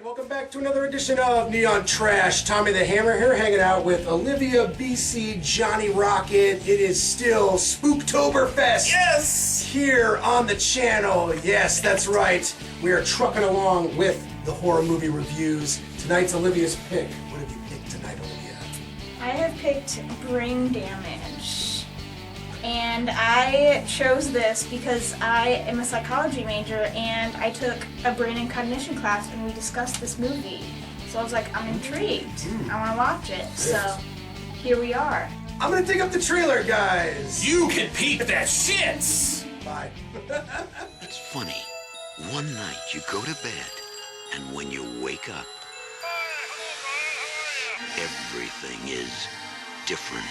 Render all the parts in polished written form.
welcome back to another edition of Neon Trash. Tommy the Hammer here, hanging out with Olivia, BC, Johnny Rocket. It is still Spooktoberfest. Yes! Here on the channel. Yes, that's right. We are trucking along with the horror movie reviews. Tonight's Olivia's pick. What have you picked tonight, Olivia? I have picked Brain Damage. And I chose this because I am a psychology major and I took a brain and cognition class and we discussed this movie. So I was like, I'm intrigued. I want to watch it. So here we are. I'm gonna dig up the trailer, guys. You can peep that shit! Bye. It's funny. One night you go to bed, and when you wake up, everything is different.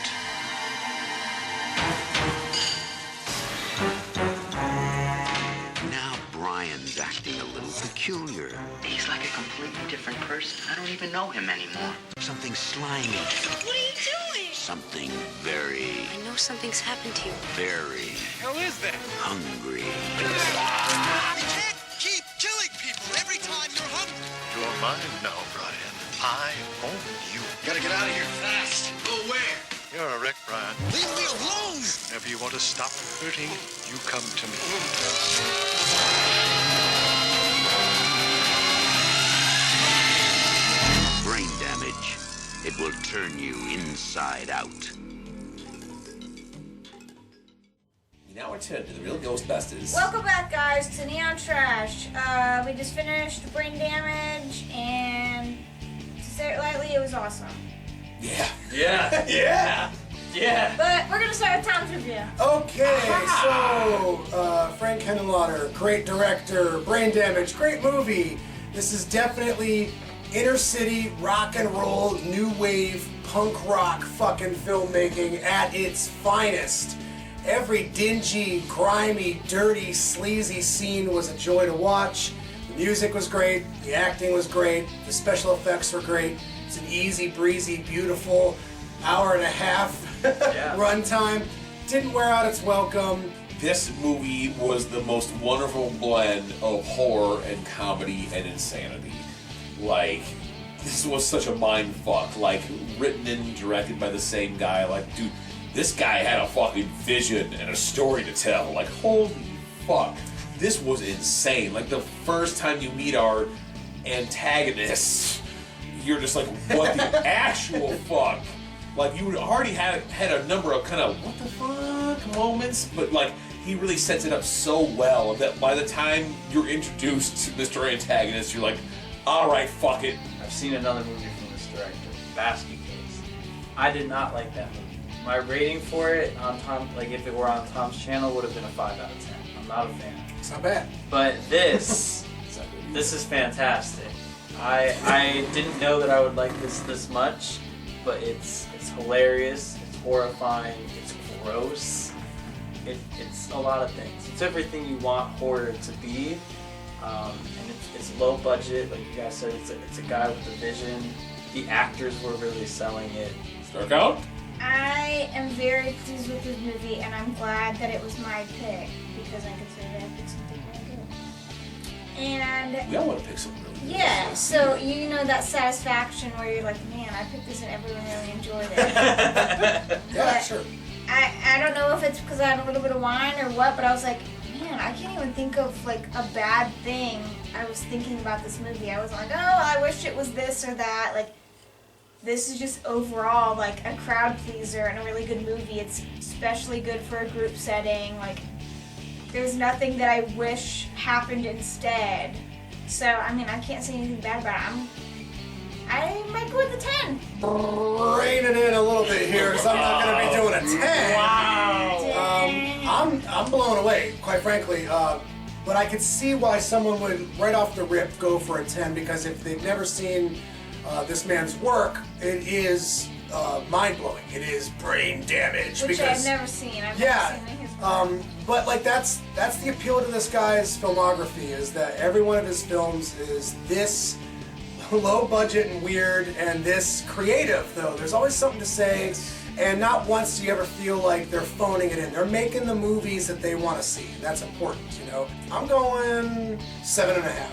Now Brian's acting a little peculiar. He's like a completely different person. I don't even know him anymore. Something slimy. What are you doing? Something very, I know something's happened to you. very Hell is that? hungry. You can't keep killing people every time you're hungry. You're mine now, Brian. I own you. Gotta get out of here fast. Go where? You're a wreck, Brian. Leave me alone! Whenever you want to stop hurting, you come to me. Brain damage. It will turn you inside out. Now we're tuned to the real Ghostbusters. Welcome back, guys, to Neon Trash. We just finished Brain Damage and, to say it lightly, it was awesome. Yeah. Yeah. Yeah. But we're going to start with Tom's review. Okay, so Frank Henenlotter, great director, Brain Damage, great movie. This is definitely inner city rock and roll, new wave, punk rock fucking filmmaking at its finest. Every dingy, grimy, dirty, sleazy scene was a joy to watch. The music was great, the acting was great, the special effects were great. It's an easy, breezy, beautiful hour and a half runtime. Didn't wear out its welcome. This movie was the most wonderful blend of horror and comedy and insanity. Like, this was such a mind fuck. Like, written and directed by the same guy. Like, dude, this guy had a fucking vision and a story to tell. Like, holy fuck. This was insane. Like, the first time you meet our antagonists, you're just like, what the actual fuck? Like, you already had a number of kind of what the fuck moments, but like, he really sets it up so well that by the time you're introduced to Mr. Antagonist, you're like, alright, fuck it. I've seen another movie from this director, Basket Case. I did not like that movie. My rating for it on Tom, like if it were on Tom's channel, would have been a 5 out of 10. I'm not a fan. It's not bad. But this is fantastic. I didn't know that I would like this much, but it's hilarious, it's horrifying, it's gross. It's a lot of things. It's everything you want horror to be, and it's low budget. Like you guys said, it's a guy with a vision. The actors were really selling it. Stark out? I am very pleased with this movie, and I'm glad that it was my pick because I consider that I picked something really good. And We all want to pick something really good. yeah, so you know that satisfaction where you're like, man, I picked this and everyone really enjoyed it. Yeah, sure. I don't know if it's because I had a little bit of wine or what, but I was like, man, I can't even think of like a bad thing I was thinking about this movie. I was like, oh, I wish it was this or that. Like, this is just overall like a crowd pleaser and a really good movie. It's especially good for a group setting. Like, there's nothing that I wish happened instead. So, I mean, I can't say anything bad about it. I might go with a 10. Rein it in a little bit here, because I'm not going to be doing a 10. Wow. I'm blown away, quite frankly. But I could see why someone would, right off the rip, go for a 10, because if they've never seen this man's work, it is mind-blowing. It is brain damage. Which because, I've never seen. I've yeah, never seen his work. but like that's the appeal to this guy's filmography, is that every one of his films is this low budget and weird, and this creative, though. There's always something to say, and not once do you ever feel like they're phoning it in. They're making the movies that they want to see. That's important, you know. I'm going 7.5.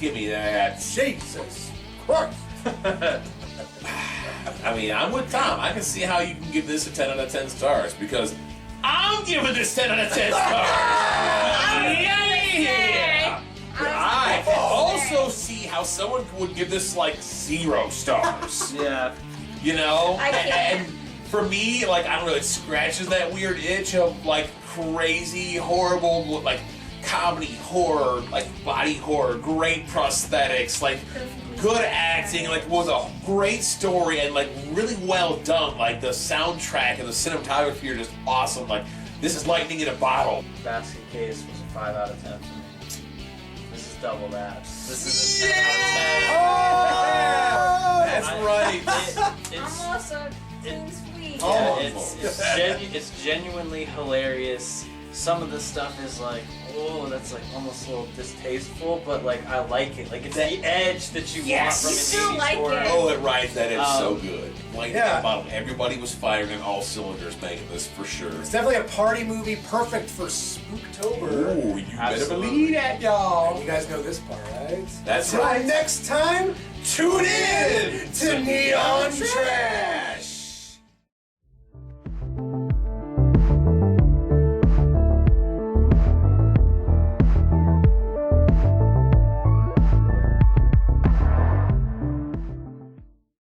Give me that. Jesus Christ. I mean, I'm with Tom. I can see how you can give this a 10 out of 10 stars because I'm giving this 10 out of 10 stars. Yeah. I can also see how someone would give this like 0 stars. Yeah. You know? I can't. And for me, like, I don't know, it scratches that weird itch of like crazy, horrible, like comedy horror, like body horror, great prosthetics, like good acting, like was a great story and like really well done. Like the soundtrack and the cinematography are just awesome. Like this is lightning in a bottle. Basket Case was a 5 out of 10 for me. This is double that. This is a 10 out of 10. That's right. It's Almost a Teen Sweet. Oh. it's genuinely hilarious. Some of the stuff is like, oh, that's like almost a little distasteful, but like I like it. Like it's the edge that you want from You an still 80s like horror. it. Oh, it rides that edge so good. Like Yeah. that bottom, everybody was firing on all cylinders making this for sure. It's definitely a party movie, perfect for Spooktober. Ooh, you better Absolutely. believe that, y'all. You guys know this part, right? That's Till right. next time, tune in to Neon Trash.